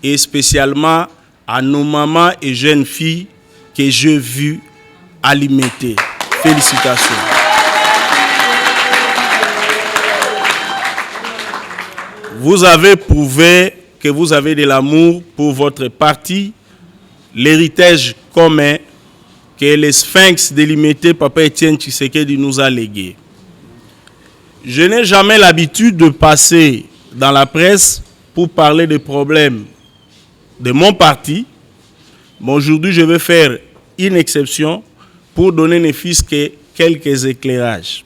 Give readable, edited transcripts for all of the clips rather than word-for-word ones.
et spécialement à nos mamans et jeunes filles que j'ai vues alimenter. Félicitations. Vous avez prouvé que vous avez de l'amour pour votre parti, l'héritage commun que le sphinx délimité Papa Étienne Tshisekedi nous a légué. Je n'ai jamais l'habitude de passer dans la presse pour parler des problèmes de mon parti. Mais aujourd'hui, je vais faire une exception pour donner ne fût-ce que quelques éclairages.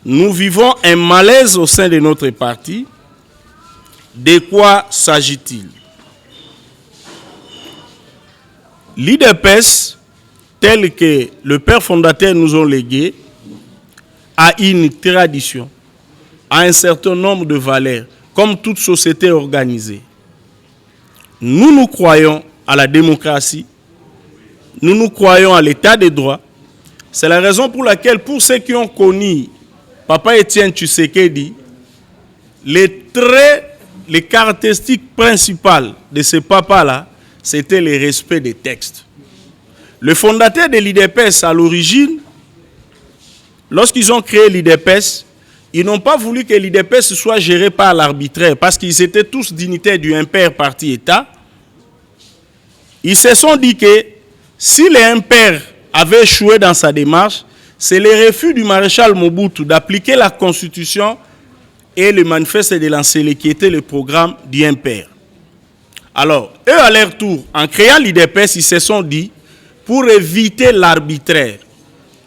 Nous vivons un malaise au sein de notre parti. De quoi s'agit-il? L'IDPS, tel que le père fondateur nous a légué, a une tradition, a un certain nombre de valeurs, comme toute société organisée. Nous croyons à la démocratie, nous croyons à l'état de droit. C'est la raison pour laquelle, pour ceux qui ont connu Papa Étienne Tshisekedi, les caractéristiques principales de ce papa-là, c'était le respect des textes. Le fondateur de l'IDPS, à l'origine, lorsqu'ils ont créé l'IDPS, ils n'ont pas voulu que l'IDPS soit géré par l'arbitraire, parce qu'ils étaient tous dignitaires du impair parti-État. Ils se sont dit que si l'impair avait échoué dans sa démarche, c'est le refus du maréchal Mobutu d'appliquer la Constitution et le manifeste de l'Ancélé, qui était le programme du impair. Alors, eux, à leur tour, en créant l'IDPS, ils se sont dit, pour éviter l'arbitraire,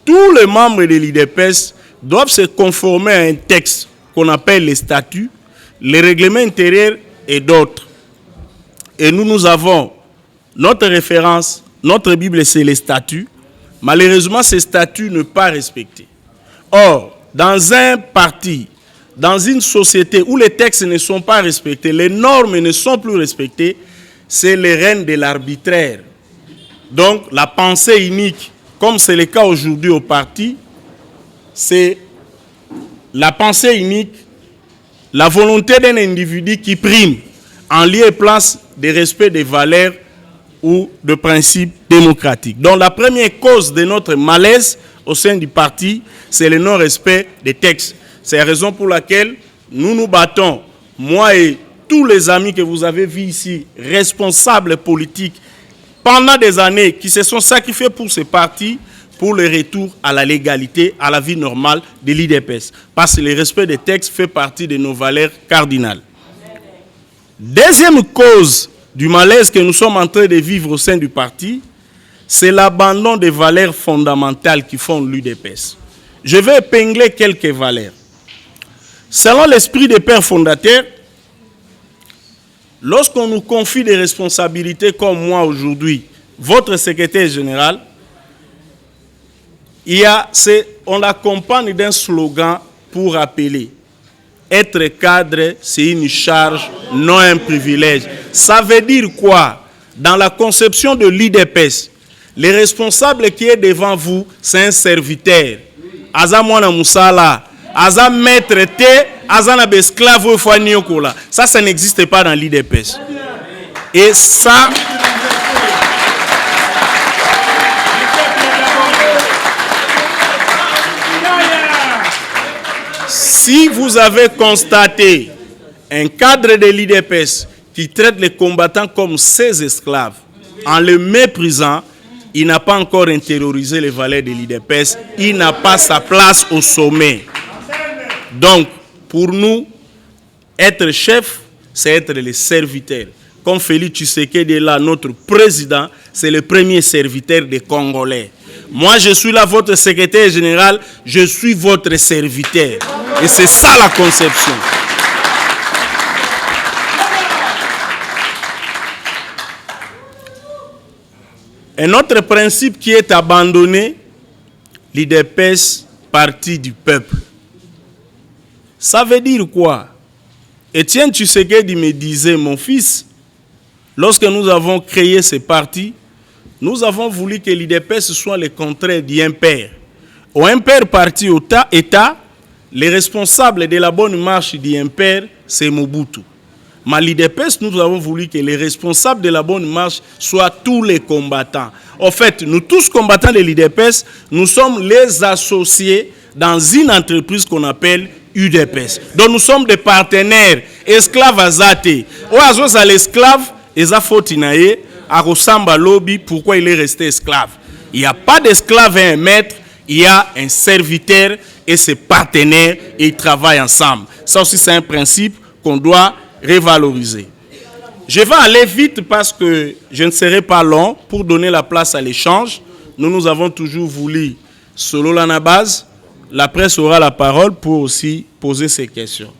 tous les membres de l'IDPS doivent se conformer à un texte qu'on appelle les statuts, les règlements intérieurs et d'autres. Et nous avons notre référence, notre Bible, c'est les statuts. Malheureusement, ces statuts ne sont pas respectés. Or, dans un parti, dans une société où les textes ne sont pas respectés, les normes ne sont plus respectées, c'est le règne de l'arbitraire. Donc, la pensée unique, comme c'est le cas aujourd'hui au parti, c'est la pensée unique, la volonté d'un individu qui prime en lieu et place de respect des valeurs ou de principes démocratiques. Donc, la première cause de notre malaise au sein du parti, c'est le non-respect des textes. C'est la raison pour laquelle nous nous battons, moi et tous les amis que vous avez vus ici, responsables politiques, pendant des années, qui se sont sacrifiés pour ce parti, pour le retour à la légalité, à la vie normale de l'IDPS. Parce que le respect des textes fait partie de nos valeurs cardinales. Deuxième cause du malaise que nous sommes en train de vivre au sein du parti, c'est l'abandon des valeurs fondamentales qui font l'UDPS. Je vais épingler quelques valeurs. Selon l'esprit des pères fondateurs, lorsqu'on nous confie des responsabilités comme moi aujourd'hui, votre secrétaire général, on l'accompagne d'un slogan pour appeler. Être cadre, c'est une charge, non un privilège. Ça veut dire quoi? Dans la conception de l'IDPS, le responsable qui est devant vous, c'est un serviteur. Aza mwana musala, aza maître te, aza na esclave fwaniokola. Ça n'existe pas dans l'IDPS. Et ça, si vous avez constaté un cadre de l'IDPS qui traite les combattants comme ses esclaves, en le méprisant, il n'a pas encore intériorisé les valeurs de l'IDPS, il n'a pas sa place au sommet. Donc, pour nous, être chef, c'est être le serviteur. Comme Félix Tshisekedi est là, notre président, c'est le premier serviteur des Congolais. Moi, je suis là, votre secrétaire général, je suis votre serviteur. Et c'est ça la conception. Un autre principe qui est abandonné, l'IDPS, parti du peuple. Ça veut dire quoi? Étienne Tshisekedi me disait, mon fils, lorsque nous avons créé ce parti, nous avons voulu que l'IDPS soit le contraire d'IMPER. Au IMPER parti au État, les responsables de la bonne marche d'IMPER, c'est Mobutu. Mais l'IDPS, nous avons voulu que les responsables de la bonne marche soient tous les combattants. En fait, nous tous combattants de l'IDPS, nous sommes les associés dans une entreprise qu'on appelle UDPS. Donc nous sommes des partenaires, esclaves azate. Oazo à l'esclave, eza fotinaye, à Rosamba lobby, pourquoi il est resté esclave? Il n'y a pas d'esclave à un maître, il y a un serviteur et ses partenaires et ils travaillent ensemble. Ça aussi c'est un principe qu'on doit revaloriser. Je vais aller vite parce que je ne serai pas long pour donner la place à l'échange. Nous avons toujours voulu, selon la base, la presse aura la parole pour aussi poser ces questions.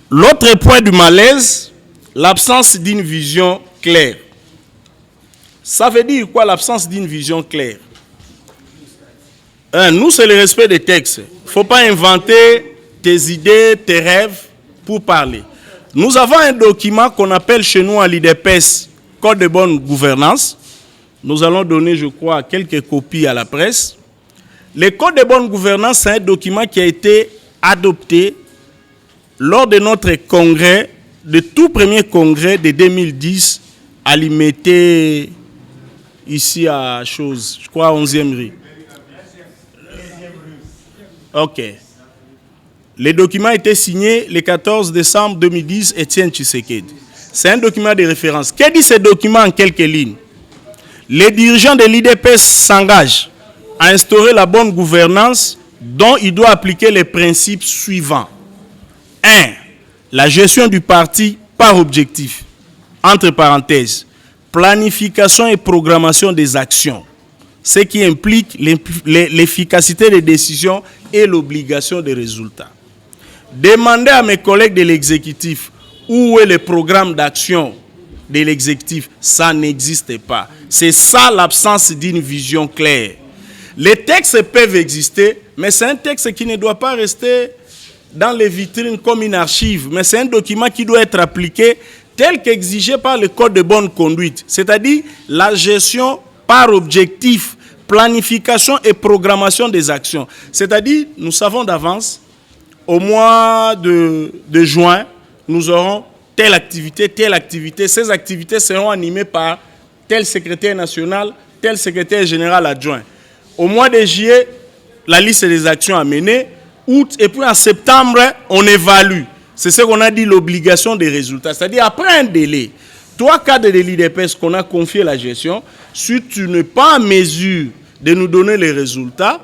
L'autre point du malaise, l'absence d'une vision claire. Ça veut dire quoi l'absence d'une vision claire? Nous, c'est le respect des textes. Il ne faut pas inventer tes idées, tes rêves pour parler. Nous avons un document qu'on appelle chez nous à l'IDPS, Code de bonne gouvernance. Nous allons donner, je crois, quelques copies à la presse. Le Code de bonne gouvernance, c'est un document qui a été adopté lors de notre congrès, le tout premier congrès de 2010, à l'IMET, ici à Chose, je crois, 11e rue. Ok. Le document a été signé le 14 décembre 2010, Étienne Tshisekedi. C'est un document de référence. Que dit ce document en quelques lignes? Les dirigeants de l'IDPS s'engagent à instaurer la bonne gouvernance dont il doit appliquer les principes suivants. 1. La gestion du parti par objectif. Entre parenthèses, planification et programmation des actions. Ce qui implique l'efficacité des décisions et l'obligation des résultats. Demandez à mes collègues de l'exécutif où est le programme d'action de l'exécutif. Ça n'existe pas. C'est ça l'absence d'une vision claire. Les textes peuvent exister, mais c'est un texte qui ne doit pas rester dans les vitrines comme une archive, mais c'est un document qui doit être appliqué tel qu'exigé par le Code de bonne conduite, c'est-à-dire la gestion par objectif, planification et programmation des actions. C'est-à-dire, nous savons d'avance, au mois de juin, nous aurons telle activité. Ces activités seront animées par tel secrétaire national, tel secrétaire général adjoint. Au mois de juillet, la liste des actions à mener. Août, et puis en septembre, on évalue. C'est ce qu'on a dit, l'obligation des résultats. C'est-à-dire, après un délai, toi, cadre de l'IDPS qu'on a confié la gestion, si tu n'es pas en mesure de nous donner les résultats,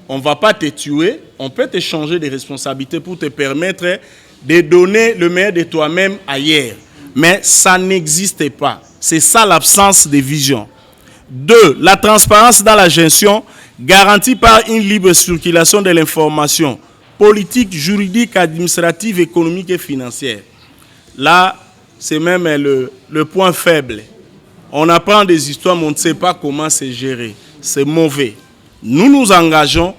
on ne va pas te tuer, on peut te changer de responsabilité pour te permettre de donner le meilleur de toi-même ailleurs. Mais ça n'existe pas. C'est ça l'absence de vision. 2. La transparence dans la gestion garantie par une libre circulation de l'information politique, juridique, administrative, économique et financière. Là, c'est même le point faible. On apprend des histoires, mais on ne sait pas comment c'est géré. C'est mauvais. Nous nous engageons,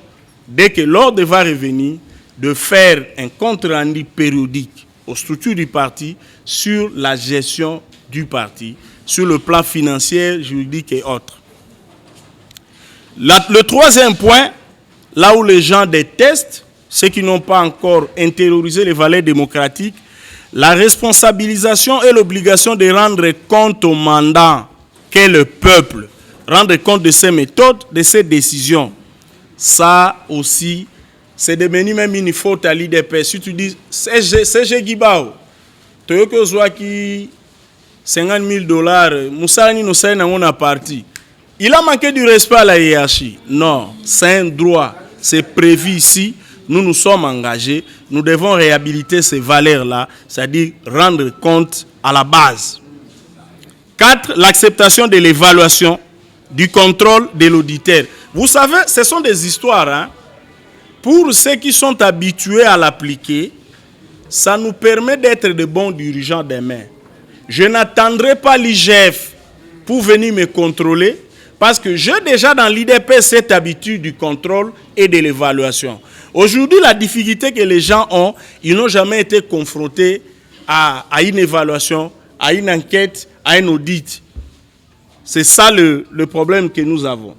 dès que l'ordre va revenir, de faire un compte-rendu périodique aux structures du parti sur la gestion du parti, sur le plan financier, juridique et autres. Le troisième point, là où les gens détestent, ceux qui n'ont pas encore intériorisé les valeurs démocratiques, la responsabilisation et l'obligation de rendre compte au mandat qu'est le peuple, rendre compte de ses méthodes, de ses décisions. Ça aussi, c'est devenu même une faute à l'IDPS. Si tu dis, c'est Guibao, tu as que soit qui $50,000, Moussani nous sait dans un parti. Il a manqué du respect à la hiérarchie. Non, c'est un droit. C'est prévu ici. Nous nous sommes engagés. Nous devons réhabiliter ces valeurs-là, c'est-à-dire rendre compte à la base. 4. L'acceptation de l'évaluation, du contrôle de l'auditeur. Vous savez, ce sont des histoires. Hein? Pour ceux qui sont habitués à l'appliquer, ça nous permet d'être de bons dirigeants demain. Je n'attendrai pas l'IGF pour venir me contrôler, parce que j'ai déjà dans l'IDP cette habitude du contrôle et de l'évaluation. Aujourd'hui, la difficulté que les gens ont, ils n'ont jamais été confrontés à une évaluation, à une enquête, à un audit. C'est ça le problème que nous avons.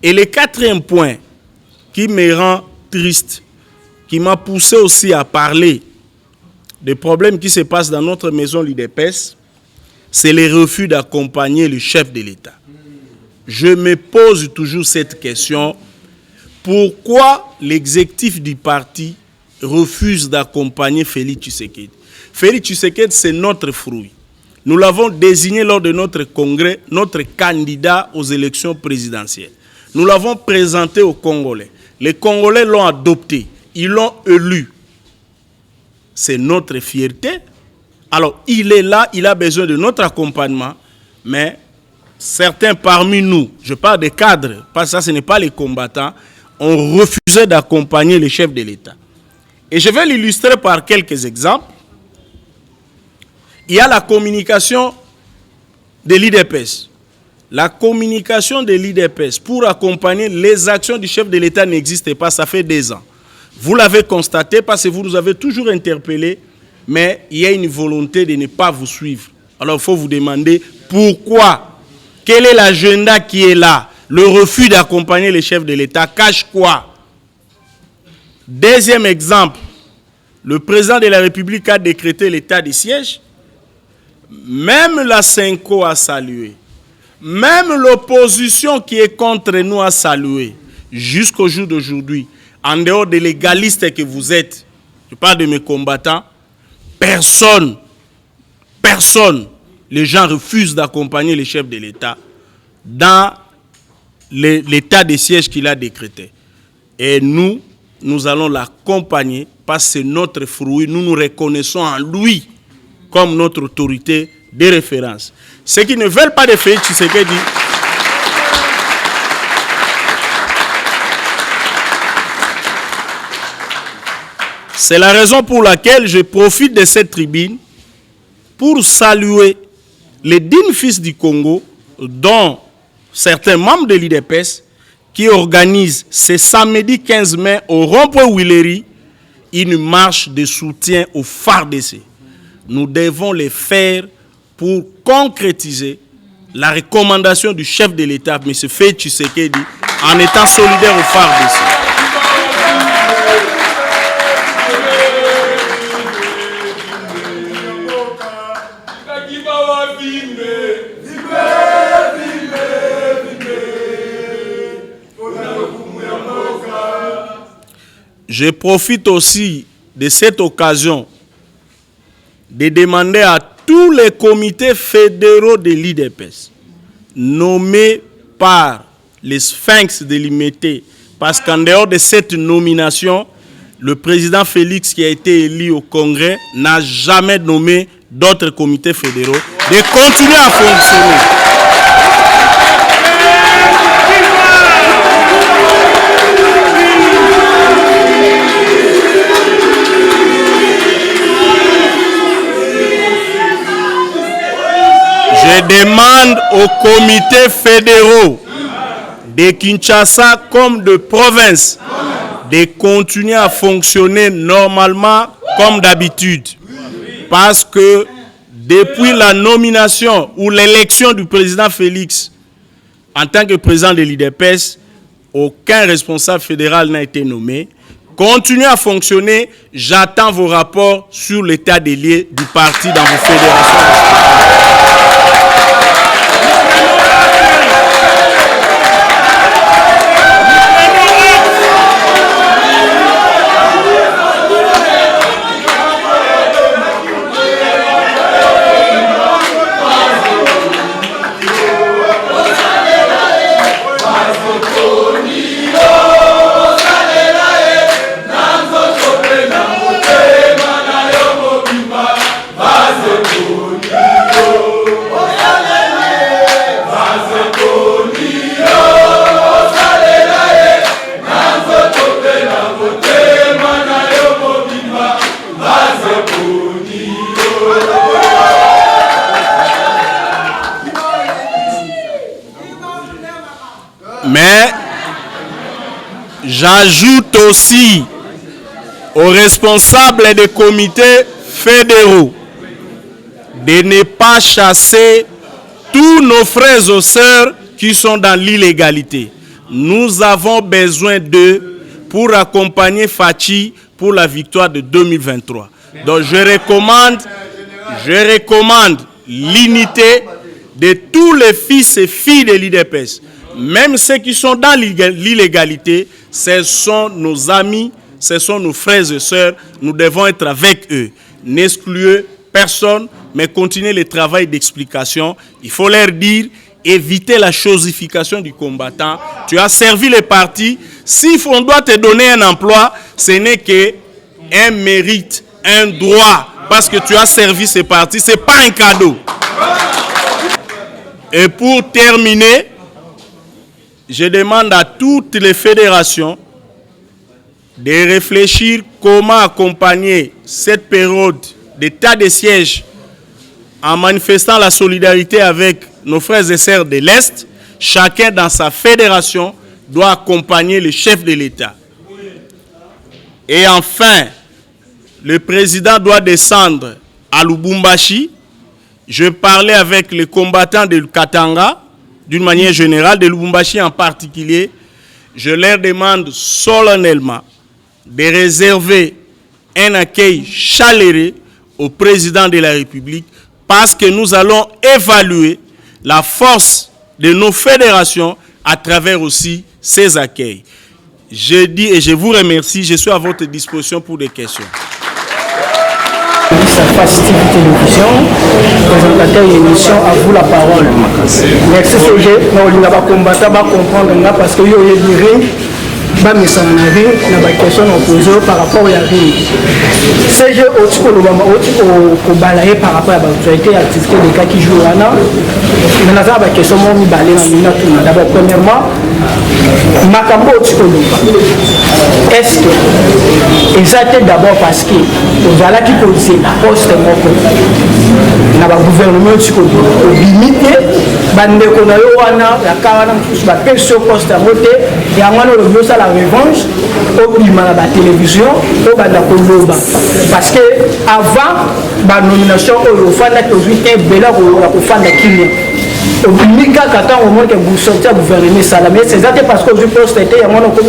Et le quatrième point qui me rend triste, qui m'a poussé aussi à parler des problèmes qui se passent dans notre maison l'UDPS, c'est le refus d'accompagner le chef de l'État. Je me pose toujours cette question. Pourquoi l'exécutif du parti refuse d'accompagner Félix Tshisekedi? Félix Tshisekedi, c'est notre fruit. Nous l'avons désigné lors de notre congrès, notre candidat aux élections présidentielles. Nous l'avons présenté aux Congolais. Les Congolais l'ont adopté. Ils l'ont élu. C'est notre fierté. Alors, il est là, il a besoin de notre accompagnement, mais certains parmi nous, je parle des cadres, parce que ça, ce n'est pas les combattants, ont refusé d'accompagner le chef de l'État. Et je vais l'illustrer par quelques exemples. Il y a la communication de l'IDPS. La communication de l'IDPS pour accompagner les actions du chef de l'État n'existe pas, ça fait 2 ans. Vous l'avez constaté parce que vous nous avez toujours interpellé, mais il y a une volonté de ne pas vous suivre. Alors il faut vous demander pourquoi. Quel est l'agenda qui est là? Le refus d'accompagner les chefs de l'État cache quoi? Deuxième exemple, le président de la République a décrété l'état de siège. Même la Senko a salué. Même l'opposition qui est contre nous a salué. Jusqu'au jour d'aujourd'hui, en dehors des légalistes que vous êtes, je parle de mes combattants, personne, les gens refusent d'accompagner les chefs de l'État dans l'état de siège qu'il a décrété. Et nous allons l'accompagner parce que c'est notre fruit. Nous nous reconnaissons en lui comme notre autorité de référence. Ceux qui ne veulent pas de Félix Tshisekedi, c'est la raison pour laquelle je profite de cette tribune pour saluer les dignes fils du Congo, dont certains membres de l'IDPS, qui organisent ce samedi 15 mai au rond-point Willery une marche de soutien au FARDC. Nous devons le faire pour concrétiser la recommandation du chef de l'État, M. Félix Tshisekedi, en étant solidaire au FARDC. Je profite aussi de cette occasion de demander à tous les comités fédéraux de l'IDPS, nommés par les Sphinx délimité, parce qu'en dehors de cette nomination, le président Félix, qui a été élu au Congrès, n'a jamais nommé d'autres comités fédéraux, de continuer à fonctionner. Je demande aux comités fédéraux de Kinshasa comme de province de continuer à fonctionner normalement comme d'habitude. Parce que depuis la nomination ou l'élection du président Félix en tant que président de l'IDPS, aucun responsable fédéral n'a été nommé. Continuez à fonctionner. J'attends vos rapports sur l'état des lieux du parti dans vos fédérations. Mais j'ajoute aussi aux responsables des comités fédéraux de ne pas chasser tous nos frères et sœurs qui sont dans l'illégalité. Nous avons besoin d'eux pour accompagner Fachi pour la victoire de 2023. Donc je recommande l'unité de tous les fils et filles de l'IDPS. Même ceux qui sont dans l'illégalité, ce sont nos amis, ce sont nos frères et sœurs. Nous devons être avec eux. N'excluez personne, mais continuez le travail d'explication. Il faut leur dire, éviter la chosification du combattant. Tu as servi les partis. Si on doit te donner un emploi, ce n'est qu'un mérite, un droit. Parce que tu as servi ces partis, ce n'est pas un cadeau. Et pour terminer, je demande à toutes les fédérations de réfléchir comment accompagner cette période d'état de siège en manifestant la solidarité avec nos frères et sœurs de l'Est. Chacun dans sa fédération doit accompagner le chef de l'État. Et enfin, le président doit descendre à Lubumbashi. Je parlais avec les combattants de Katanga, d'une manière générale, de Lubumbashi en particulier. Je leur demande solennellement de réserver un accueil chaleureux au président de la République parce que nous allons évaluer la force de nos fédérations à travers aussi ces accueils. Je dis et je vous remercie, je suis à votre disposition pour des questions. Sa facilité télévision, présentateur de l'émission, à vous la parole. Merci CG, nous avons combattu, comprendre parce que vous avez ba misana na ring na ba question na poser par rapport à ring. CG au-dessus au balayer par rapport à l'actualité activité des cas qui jouent là. Mais na za ba question mo mi balé na mina tout. D'abord premièrement makambo au-dessus est-ce que exactement d'abord parce que voilà qui cause la poste moko na ba gouvernement au-dessus limité bande ko na yo wana la kawana tous ba personne poste à voter et à moi le ça la revanche au bima la télévision au banda koloba parce que avant la nomination au fanda to 8 bela ko fanda kinya au bimika kata au moins que vous sortir gouvernement ça mais c'est ça parce que je poste était à moi comme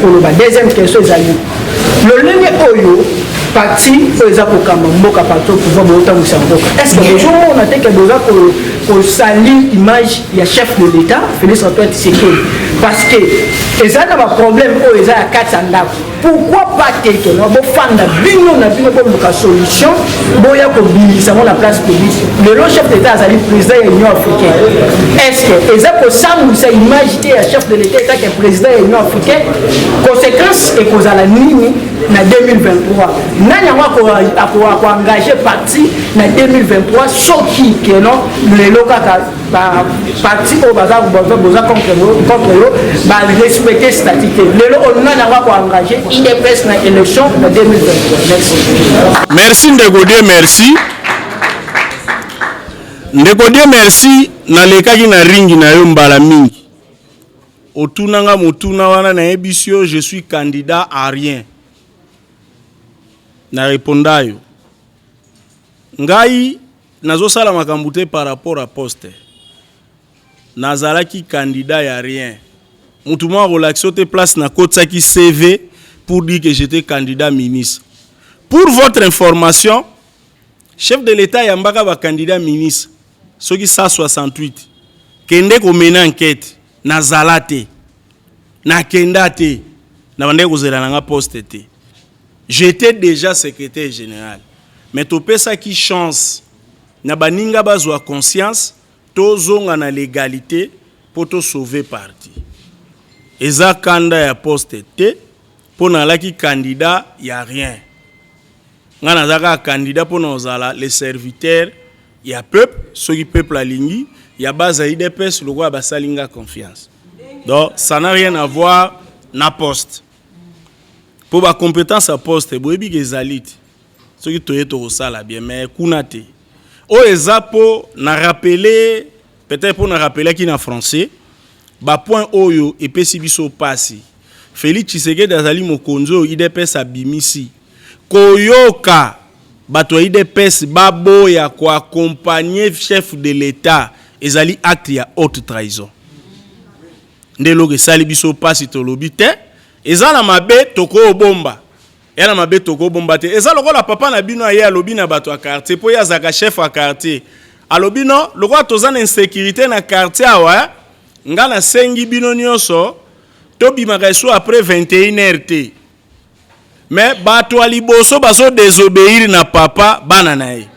koloba deuxième question le ligne oyo parti aux akokamba mboka parti au pouvoir bota musamboka est-ce que bonjour on a été que boza ko salir image ya chef de l'état Félix Antoine Tshisekedi parce que ça n'a pas problème au eza ya katanda pourquoi pas quelqu'un no bo fanda bino na bino pour la solution boya ko bilisa la place publique le chef d'état azali président de l'Union africaine est-ce que eza ko samu sa image ya chef de l'état est que président de l'Union africaine conséquence et cause à la nini na 2023 nani ko engager parti na 2023 soki que non le loka parti au bazar boza contre yo ba respecter statut le on a ko engager IDPS na élection na 2023 merci Ndegodier merci Ndegodier merci na lekaki na ringi na yo mbala mingi otunanga motuna wana na ebisio je suis candidat à rien na réponda yo ngai nazosala makambo te par rapport à poste nazalaki candidat ya rien mutu mwa relaxo te place na kotsaki CV pour dire que j'étais candidat ministre. Pour votre information, chef de l'État yambaka ba candidat ministre soki 168 kende ko mena enquête na zalate na kendate na bande ko zela nga poste te. J'étais déjà secrétaire général. Mais topé ça qui chance na baninga bazwa conscience tozonga na légalité pour te sauver parti. Eza kanda ya poste te pour nalaki candidat y a rien. Ngana zaka candidat pour nozala les serviteurs y a peuple ceux qui peuple la lingi y a base IDPS le roi basalinga confiance. Donc ça n'a rien à voir na poste. Pour la compétence à poste, boyebi gezalit. Ce qui toye to sala bien mais kunate. O ezapo na rappeler peut-être pour na rappeler qui na français ba point oyo epesi biso pasi. Félix Tshisekedi azali mokonzo IDPS abimisi. Koyoka bato IDPS babo ya ko accompagner chef de l'État ezali acte ya haute trahison. Ndelo ke sali biso pasi to lobite ezala mabe toko obomba et na mabe toko bombate eza lokola papa na bino aye alobi na bato a quartier po ya zaka chef a quartier alobi no lokola tozana insécurité na quartier awa nga na sengi bino nyonso to bimaka eso après 21h te mais bato a liboso baso désobéir na papa bana na ye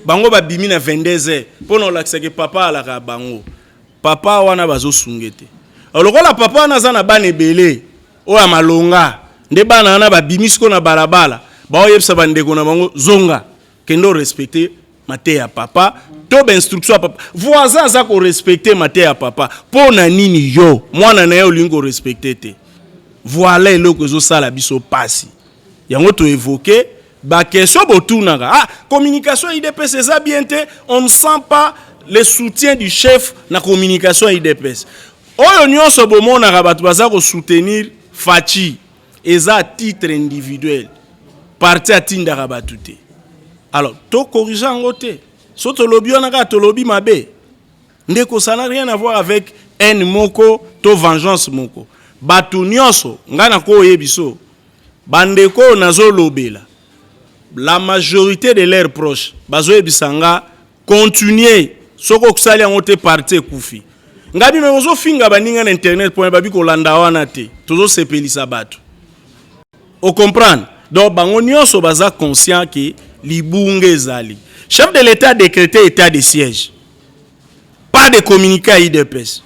bango ba bimi na 22h pona olakisa ke papa alaka bango papa wana bazo sungete lokola papa wana za na bana ebele oya malonga nde bana wana ba bimi siko na balabala ba oyebisa bandeko na bango zonga kendo respecter mate ya papa to ba instruction ya papa voisin za ko respecter mate ya papa pona nini yo mwana na yo lingo respecter te voilà eloko zo sala biso pasi yango to évoquer ba question botunaka communication IDPS eza bien te on ne sent pas le soutien du chef na communication IDPS oyo nyonso bomonaka bato baza ko soutenir Fachi eza à titre individuel parti atindaka bato te alors to corriger yango te so tolobi wana ka tolobi mabe ndeko ça n'a rien à voir avec haine moko to vengeance moko bato nyonso ngana ko yebiso bandeko nazo lobela la majorité de leurs proches bazo yebisanga continuer soko kusali yango te parti kufi ngabi mezo finga baninga na internet point babi ko landa wana te tozo sepelisa bato o comprendre donc bango nyonso baza conscient que libunge ezali chef de l'état a décrété état de siège pas de communiqué à IDPS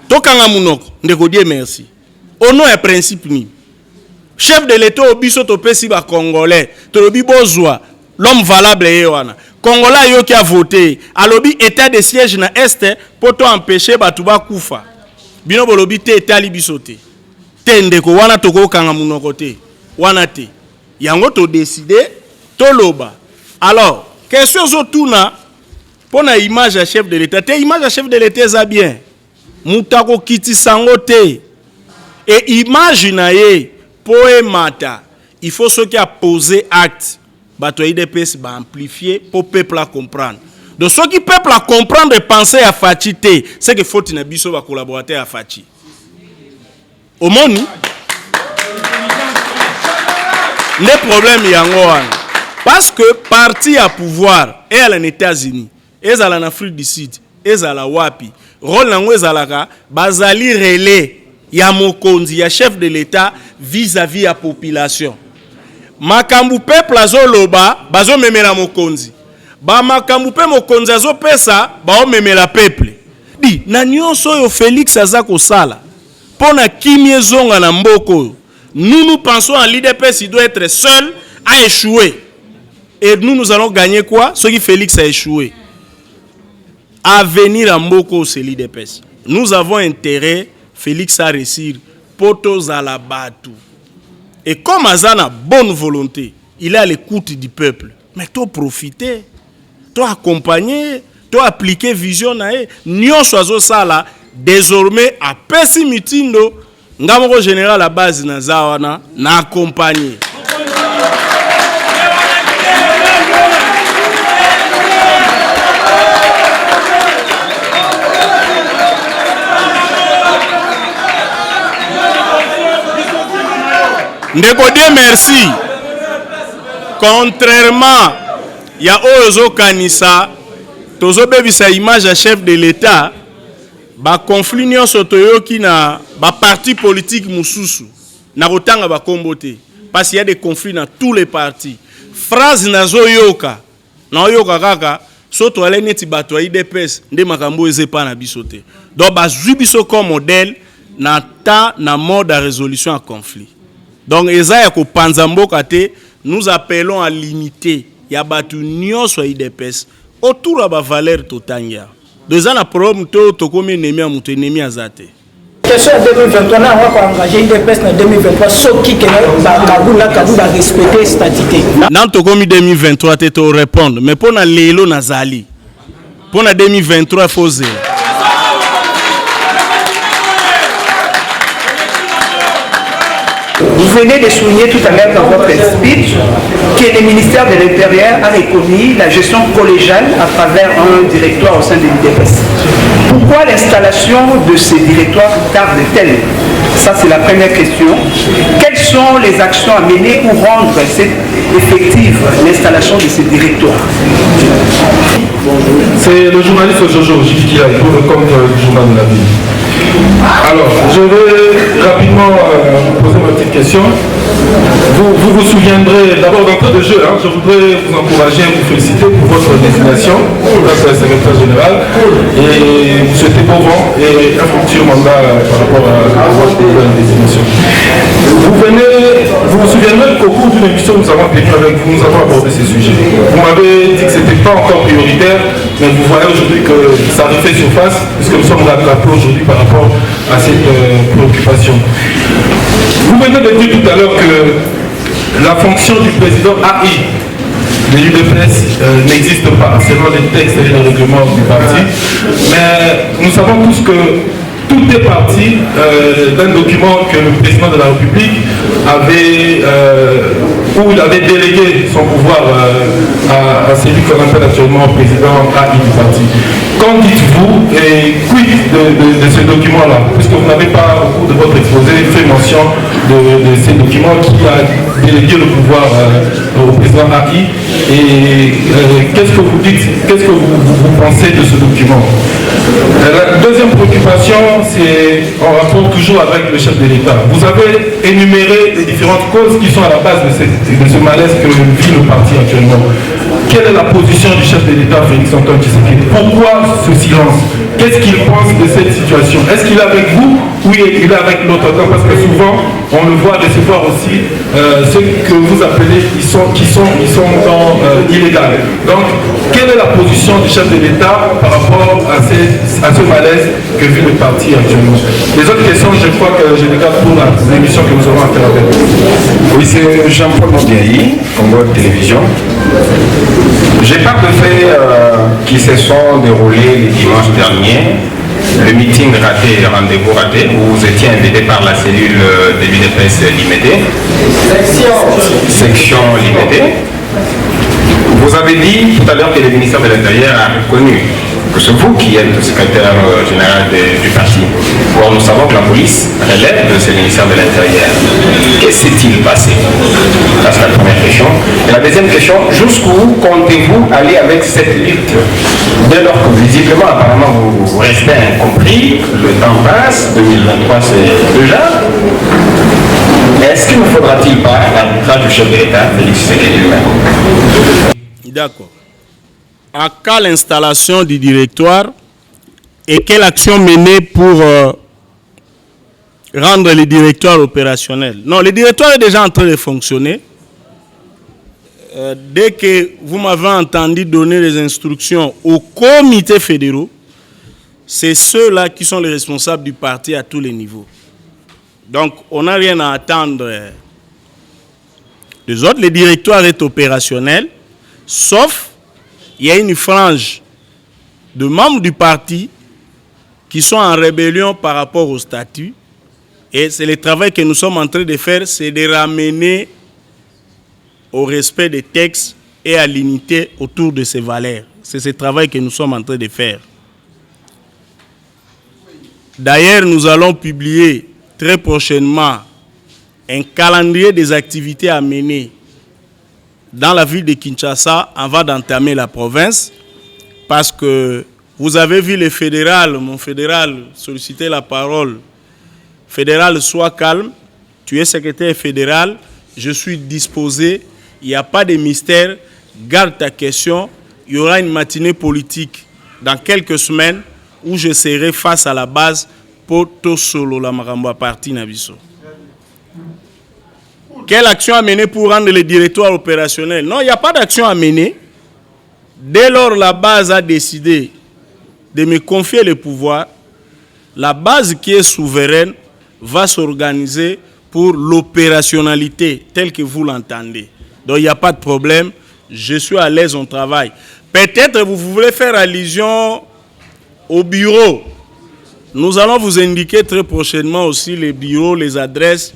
tokanga munoko ndeko die merci au nom et principe ni chef de l'état obiso to pesi ba congolais to lobi bozwa l'homme valable yewana congolais yo qui a voté alobi état de siège na est pour to empêcher batu ba kufa bino bolobi te état libiso te ndeko wana toko kanga munoko te wana te yango to décider to loba alors question zo tuna pona image à chef de l'état te image à chef de l'état za bien mutako kiti sango te et image na ye poemata il faut ce qui a posé acte bato IDPS ba amplifier pour peuple à comprendre donc ce qui peuple à comprendre et penser à Fachi te c'est que faut na biso ba collaborateur à Fachi au monde le problème yango wana parce que parti à pouvoir et à les États-Unis et à l'Afrique du Sud et à la wapi rôle nango ezalaka bazali relais ya mokonzi ya chef de l'état vis-à-vis ya population makambu peuple azoloba bazo memela mokonzi ba makambu pe mokonzi azo pesa ba o memela peuple di na nyonso yo Félix azako sala pona kimie zonga na mboko nous pensons à l'IDPS il doit être seul à échouer et nous allons gagner quoi ce qui Félix a échoué à venir à mboko c'est l'IDPS nous avons intérêt Félix a réussi potos à la batou. Et comme Azana bonne volonté, il est à l'écoute du peuple. Mais toi profiter, toi accompagner, toi appliquer vision nae. Nyon soazo sala désormais à pesi mitindo ngamoko général à base na zawana na accompagner. Ndeko die merci. Contrairement ya ozo kanisa tozo bebisa image à chef de l'état ba conflit nyonso toyoki na ba parti politique mususu na kotanga ba kombote parce qu'il y a des conflits dans tous les partis. Phrase nazo yoka na yoka kaka soto ale neti bato IDPS nde makambo ezepa na bisote. Donc ba zubiso comme modèle na ta na mode de résolution à conflit. Donc, nous appelons à limiter Yabatu Nyonso IDPS autour de la valeur totale. Deux ans, problème ennemi azate. Question 2023, on va engager IDPS en 2023, ce qui va respecter statité. Dans 2023, tu te répondre, mais pour Lélo Nazali, pour 2023, il faut zéro. Vous venez de souligner tout à l'heure dans votre speech que le ministère de l'Intérieur a reconnu la gestion collégiale à travers un directoire au sein de l'IDPS. Pourquoi l'installation de ces directoires tarde-t-elle? Ça, c'est la première question. Quelles sont les actions à mener pour rendre effective l'installation de ces directoires? C'est le journaliste Jojo qui a pour le compte du journal de la ville. Alors, je vais rapidement vous poser ma petite question. Vous souviendrez d'abord d'entrée de jeu, je voudrais vous encourager et vous féliciter pour votre désignation, grâce à la secrétaire générale, et vous souhaiter bon vent et un futur mandat par rapport à votre nouvelle désignation. Vous vous souviendrez qu'au cours d'une émission nous avons vécu avec vous, nous avons abordé ces sujets. Vous m'avez dit que ce n'était pas encore prioritaire, mais vous voyez aujourd'hui que ça refait surface, puisque nous sommes rattrapés aujourd'hui par rapport à cette préoccupation. Vous venez de dire tout à l'heure que la fonction du président AI de l'UDPS n'existe pas, selon les textes et les règlements du parti. Mais nous savons tous que tout est parti d'un document que le président de la République avait, où il avait délégué son pouvoir à celui qu'on appelle actuellement président AI du parti. Qu'en dites-vous et quid de ce document-là? Puisque vous n'avez pas, au cours de votre exposé, fait mention de ces documents qui a délégué le pouvoir au président AI. Et qu'est-ce que vous dites, qu'est-ce que vous pensez de ce document? La deuxième préoccupation, c'est en rapport toujours avec le chef de l'État. Vous avez énuméré les différentes causes qui sont à la base de ce malaise que vit le parti actuellement. Quelle est la position du chef de l'État, Félix Antoine Tshisekedi? Pourquoi ce silence? Qu'est-ce qu'il pense de cette situation? Est-ce qu'il est avec vous ou il est avec l'autre camp? Parce que souvent, on le voit recevoir aussi ceux que vous appelez qui sont dans illégal. Donc, quelle est la position du chef de l'État par rapport à ce malaise que vit le parti actuellement? Les autres questions, je crois que je les garde pour l'émission que nous aurons à faire avec vous. Oui, c'est Jean-Paul Mobiaï, Congo Télévision. J'ai pas de faits qui se sont déroulés le dimanche dernier. Le meeting raté, rendez-vous raté, où vous étiez invité par la cellule de l'UDPS Limité. Section Limitée. Vous avez dit tout à l'heure que le ministère de l'Intérieur a reconnu que c'est vous qui êtes le secrétaire général du parti. Or, nous savons que la police relève de ce ministère de l'Intérieur. Qu'est-ce qui s'est-il passé? Ça, c'est la première question. Et la deuxième question, jusqu'où comptez-vous aller avec cette lutte? Dès lors que visiblement, apparemment, vous restez incompris, le temps passe, 2023 c'est déjà. Est-ce qu'il ne faudra-t-il pas l'arbitrage du chef de l'État, Félix Tshisekedi lui-même? D'accord. À quand l'installation du directoire et quelle action mener pour rendre le directoire opérationnel? Non, le directoire est déjà en train de fonctionner. Dès que vous m'avez entendu donner les instructions aux comités fédéraux, c'est ceux-là qui sont les responsables du parti à tous les niveaux. Donc, on n'a rien à attendre des autres. Le directoire est opérationnel, sauf il y a une frange de membres du parti qui sont en rébellion par rapport au statut. Et c'est le travail que nous sommes en train de faire, c'est de ramener au respect des textes et à l'unité autour de ces valeurs. C'est ce travail que nous sommes en train de faire. D'ailleurs, nous allons publier très prochainement un calendrier des activités à mener dans la ville de Kinshasa avant d'entamer la province, parce que vous avez vu le fédéral, mon fédéral solliciter la parole. Fédéral, sois calme, tu es secrétaire fédéral, je suis disposé, il n'y a pas de mystère, garde ta question, il y aura une matinée politique dans quelques semaines où je serai face à la base pour tout solo la Maramba parti Nabiso. Quelle action à mener pour rendre le directoire opérationnel? Non, il n'y a pas d'action à mener. Dès lors, la base a décidé de me confier le pouvoir. La base qui est souveraine va s'organiser pour l'opérationnalité telle que vous l'entendez. Donc, il n'y a pas de problème. Je suis à l'aise, on travaille. Peut-être vous voulez faire allusion au bureau. Nous allons vous indiquer très prochainement aussi les bureaux, les adresses,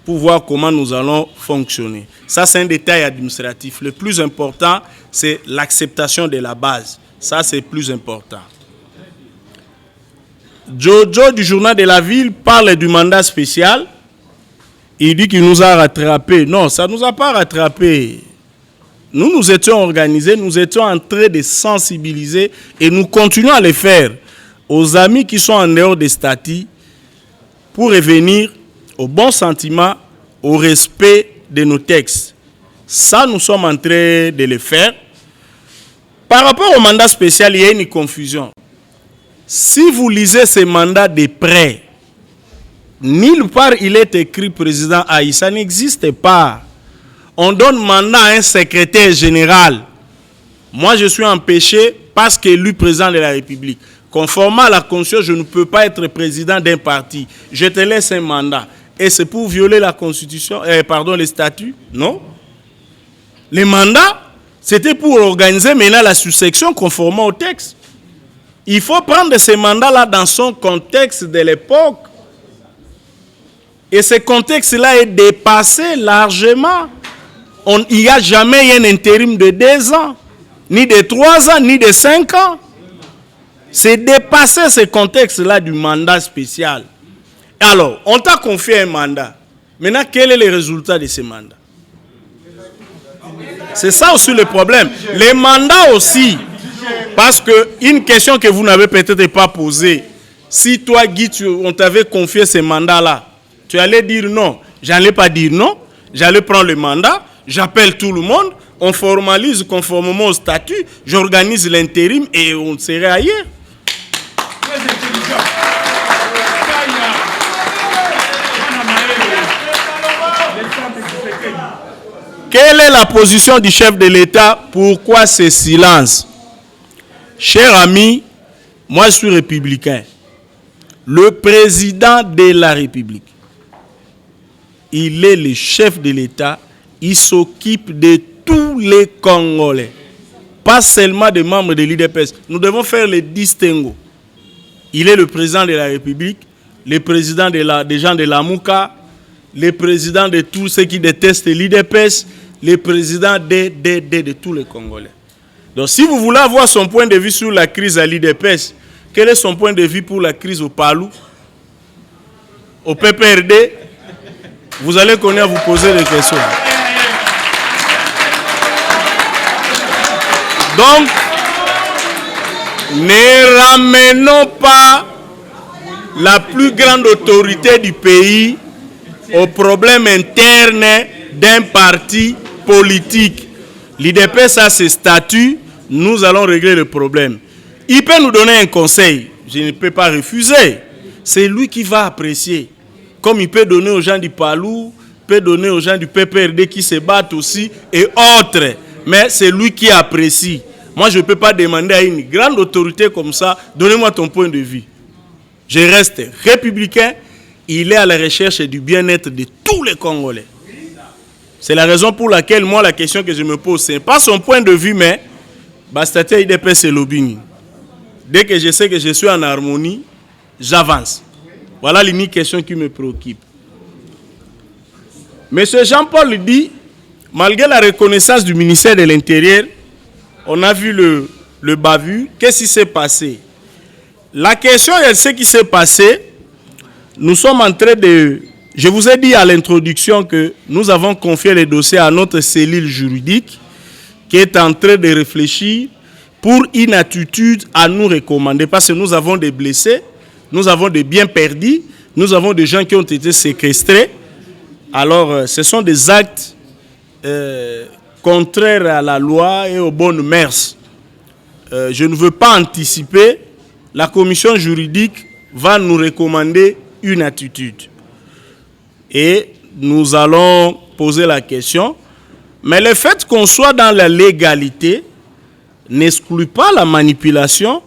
pour voir comment nous allons fonctionner. Ça, c'est un détail administratif. Le plus important, c'est l'acceptation de la base. Ça, c'est plus important. Jojo du journal de la ville parle du mandat spécial. Il dit qu'il nous a rattrapés. Non, ça ne nous a pas rattrapés. Nous nous étions organisés, nous étions en train de sensibiliser et nous continuons à le faire aux amis qui sont en dehors des statuts pour revenir au bon sentiment, au respect de nos textes. Ça, nous sommes en train de le faire. Par rapport au mandat spécial, il y a une confusion. Si vous lisez ces mandats de près, nulle part il est écrit président Aïe, ça n'existe pas. On donne mandat à un secrétaire général. Moi, je suis empêché parce qu'élu président de la République. Conformément à la Constitution, je ne peux pas être président d'un parti. Je te laisse un mandat. Et c'est pour violer la Constitution, les statuts? Non. Les mandats, c'était pour organiser maintenant la succession conformément au texte. Il faut prendre ces mandats-là dans son contexte de l'époque. Et ce contexte-là est dépassé largement. Il n'y a jamais eu un intérim de 2 ans, ni de 3 ans, ni de 5 ans. C'est dépassé ce contexte-là du mandat spécial. Alors, on t'a confié un mandat. Maintenant, quel est le résultat de ce mandat? C'est ça aussi le problème. Les mandats aussi, parce qu'une question que vous n'avez peut-être pas posée, si toi, Guy, on t'avait confié ce mandat-là, tu allais dire non. J'allais pas dire non. J'allais prendre le mandat. J'appelle tout le monde, on formalise conformément au statut, j'organise l'intérim et on serait ailleurs. Quelle est la position du chef de l'État? Pourquoi ce silence? Cher ami, moi je suis républicain. Le président de la République, il est le chef de l'État. Il s'occupe de tous les Congolais, pas seulement des membres de l'IDPS. Nous devons faire le distinguo. Il est le président de la République, le président des gens de la Mouka, le président de tous ceux qui détestent l'IDPS, le président de tous les Congolais. Donc si vous voulez avoir son point de vue sur la crise à l'IDPS, quel est son point de vue pour la crise au Palou, au PPRD? Vous allez connaître, vous poser des questions. Donc, ne ramenons pas la plus grande autorité du pays aux problèmes internes d'un parti politique. L'IDPS a ses statuts, nous allons régler le problème. Il peut nous donner un conseil, je ne peux pas refuser. C'est lui qui va apprécier. Comme il peut donner aux gens du Palou, peut donner aux gens du PPRD qui se battent aussi et autres. Mais c'est lui qui apprécie. Moi, je ne peux pas demander à une grande autorité comme ça, donnez-moi ton point de vue. Je reste républicain, il est à la recherche du bien-être de tous les Congolais. C'est la raison pour laquelle, moi, la question que je me pose, ce n'est pas son point de vue, mais Bastatia IDPS et lobbying. Dès que je sais que je suis en harmonie, j'avance. Voilà l'unique question qui me préoccupe. Monsieur Jean-Paul dit, malgré la reconnaissance du ministère de l'Intérieur, on a vu le bavure. Qu'est-ce qui s'est passé? La question est ce qui s'est passé. Nous sommes en train de... Je vous ai dit à l'introduction que nous avons confié les dossiers à notre cellule juridique qui est en train de réfléchir pour une attitude à nous recommander. Parce que nous avons des blessés, nous avons des biens perdus, nous avons des gens qui ont été séquestrés. Alors, ce sont des actes contraires à la loi et aux bonnes mœurs. Je ne veux pas anticiper. La commission juridique va nous recommander une attitude. Et nous allons poser la question. Mais le fait qu'on soit dans la légalité n'exclut pas la manipulation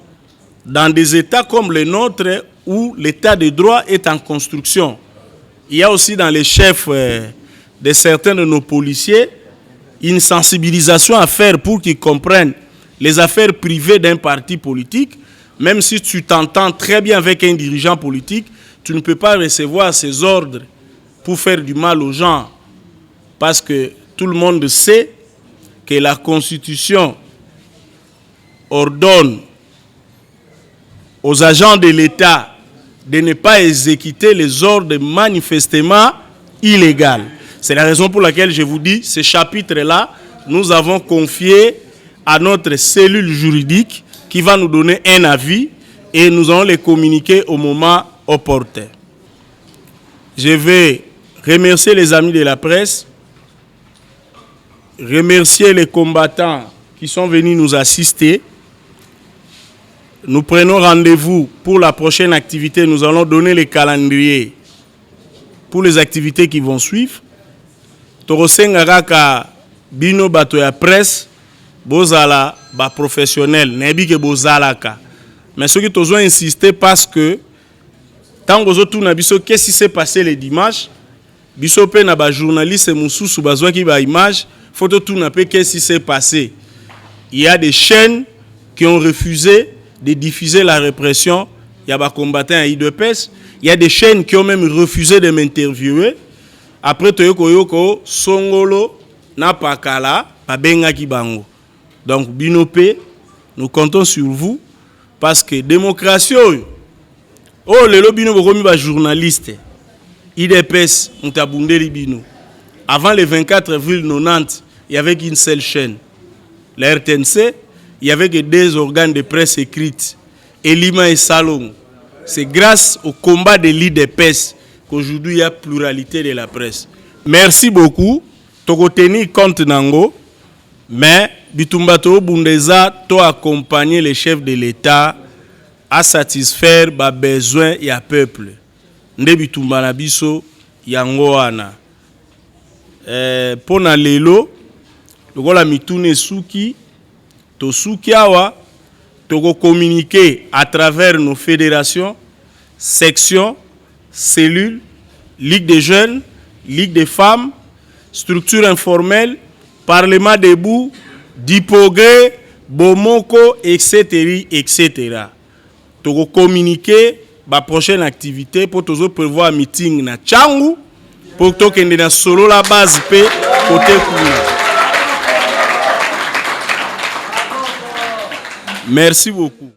dans des États comme le nôtre où l'État de droit est en construction. Il y a aussi dans les chefs de certains de nos policiers une sensibilisation à faire pour qu'ils comprennent les affaires privées d'un parti politique. Même si tu t'entends très bien avec un dirigeant politique, tu ne peux pas recevoir ses ordres pour faire du mal aux gens. Parce que tout le monde sait que la Constitution ordonne aux agents de l'État de ne pas exécuter les ordres manifestement illégaux. C'est la raison pour laquelle je vous dis, ce chapitre-là, nous avons confié à notre cellule juridique qui va nous donner un avis et nous allons les communiquer au moment opportun. Je vais remercier les amis de la presse, remercier les combattants qui sont venus nous assister. Nous prenons rendez-vous pour la prochaine activité. Nous allons donner les calendriers pour les activités qui vont suivre. Torosenga ka bino bato ya presse bozala ba professionnel nebi ke bozalaka. Mais ce qui tozo insister parce que tant que tout na biso qu'est-ce qui s'est passé le dimanche, biso pe na ba journaliste mususu bazwa ki ba image, photo tout na pe qu'est-ce qui s'est passé. Il y a des chaînes qui ont refusé de diffuser la répression. Il y a des combattants à IDPS. Il y a des chaînes qui ont même refusé de m'interviewer. Après, Toyoko Songolo, Napakala, Pabenga Kibango. Donc, Binopé, nous comptons sur vous parce que démocratie, oh, le lobby nous journaliste. IDPS, Moutabundeli Bino. Avant le 24 avril 90, il n'y avait qu'une seule chaîne. La RTNC, il n'y avait que 2 organes de presse écrites, Elima et Salon. C'est grâce au combat de l'IDPS qu'aujourd'hui il y a pluralité de la presse. Merci beaucoup. Toko tenir compte nango, mais Bitumbato Bundeza to accompagner les chefs de l'État à satisfaire les besoins du peuple. Nde Bitumbana biso yango wana. Pona lelo, lokola mitune suki. Tosuki awa, toko communiquer à travers nos fédérations, sections, cellules, Ligue des jeunes, Ligue des femmes, structures informelles, Parlement debout, Dipogré, Bomoko, etc. etc. Toko communiquer la prochaine activité pour toujours prévoir un meeting na Tchangu pour que nous na solo la base pe côté Kuna. Merci beaucoup.